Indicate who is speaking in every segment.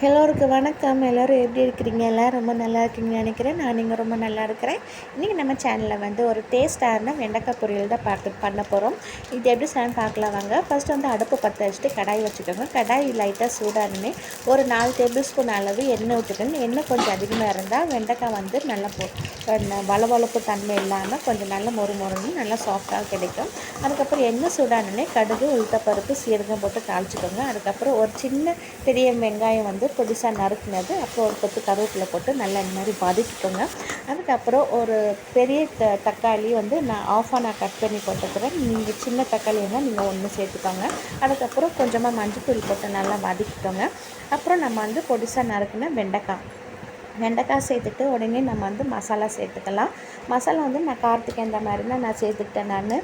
Speaker 1: எல்லோருக்கும் வணக்கம். எல்லோரும் எப்படி இருக்கிறீங்க? எல்லோரும் ரொம்ப நல்லா இருக்கீங்கன்னு நினைக்கிறேன். நான் நீங்கள் ரொம்ப நல்லா இருக்கிறேன். இன்றைக்கி நம்ம சேனலில் வந்து ஒரு டேஸ்ட்டான வெண்டைக்காய் பொரியல் தான் பண்ண போகிறோம். இது எப்படி செய்யணும்னு பார்க்கலாம் வாங்க. ஃபஸ்ட்டு வந்து அடுப்பு பற்ற வச்சுட்டு கடாய் வச்சுக்கோங்க. கடாய் லைட்டாக சூடானே ஒரு 4 டேபிள் ஸ்பூன் அளவு எண்ணெய் ஊற்றிக்கோங்க. எண்ணெய் கொஞ்சம் அதிகமாக இருந்தால் வெண்டைக்காய் வந்து நல்லா வளவளப்பு தன்மை இல்லாமல் கொஞ்சம் நல்ல மொறுன்னு நல்லா சாஃப்டாக கிடைக்கும். அதுக்கப்புறம் எண்ணெய் சூடானே கடுகு, உளுத்தப்பருப்பு, சீரகம் போட்டு தாளிச்சிக்கோங்க. அதுக்கப்புறம் ஒரு சின்ன பெரிய வெங்காயம் வந்து பொடிசாக நறுக்குனது, அப்புறம் ஒரு கொத்து கருவேப்பிலை போட்டு நல்லா இந்த மாதிரி வதக்கிக்கோங்க. அதுக்கப்புறம் ஒரு பெரிய தக்காளி வந்து நான் கட் பண்ணி போட்டுக்கிறேன். நீங்கள் சின்ன தக்காளி இருந்தால் நீங்கள் ஒன்று சேர்த்துக்கோங்க. அதுக்கப்புறம் கொஞ்சமாக மஞ்சள்தூள் போட்டு நல்லா வதக்கிக்கோங்க. அப்புறம் நம்ம வந்து பொடிசாக நறுக்குன வெண்டைக்காய் சேர்த்துட்டு உடனே நம்ம வந்து மசாலா சேர்த்துக்கலாம். மசாலா வந்து நான் காரத்துக்கு எந்த மாதிரி தான் நான் சேர்த்துக்கிட்டேன்.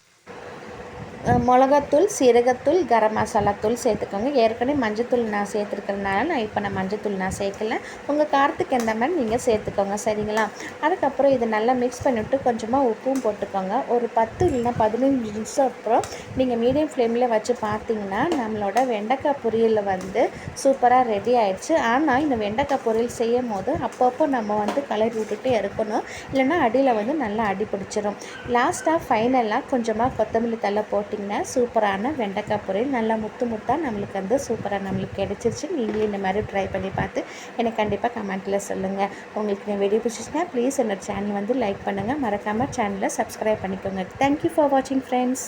Speaker 1: மிளகாத்தூள், சீரகத்தூள், கரம் மசாலா தூள் சேர்த்துக்கோங்க. ஏற்கனவே மஞ்சத்தூள் நான் சேர்த்துருக்கிறதுனால நான் மஞ்சத்தூள் சேர்க்கல. உங்கள் காரத்துக்கு எந்த மாதிரி நீங்கள் சேர்த்துக்கோங்க, சரிங்களா? அதுக்கப்புறம் இதை நல்லா மிக்ஸ் பண்ணிவிட்டு கொஞ்சமாக உப்பும் போட்டுக்கோங்க. ஒரு 10 இல்லைன்னா 15 நிமிஷம் அப்புறம் நீங்கள் மீடியம் ஃப்ளேமில் வச்சு பார்த்தீங்கன்னா நம்மளோட வெண்டைக்காய் பொரியல் வந்து சூப்பராக ரெடி ஆகிடுச்சு. ஆனால் இந்த வெண்டைக்காய் பொரியல் செய்யும் போது அப்பப்போ நம்ம வந்து கலரி விட்டுட்டு இருக்கணும், இல்லைன்னா அடியில் வந்து நல்லா அடி பிடிச்சிரும். லாஸ்ட்டாக ஃபைனலாக கொஞ்சமாக கொத்தமல்லி தழை போட்டிங்கன்னா சூப்பரான வெண்டைக்காய் பொரியல் நல்லா முத்தாக நம்மளுக்கு வந்து சூப்பராக நம்மளுக்கு கிடைச்சிருச்சு. நீங்களே இந்த மாதிரி ட்ரை பண்ணி பார்த்து எனக்கு கண்டிப்பாக கமெண்ட்டில் சொல்லுங்கள். உங்களுக்கு இந்த வீடியோ பிடிச்சிச்சுன்னா ப்ளீஸ் என்னோட சேனல் வந்து லைக் பண்ணுங்கள். மறக்காமல் சேனலை சப்ஸ்கிரைப் பண்ணிக்கோங்க. தேங்க்யூ ஃபார் வாட்சிங் ஃப்ரெண்ட்ஸ்.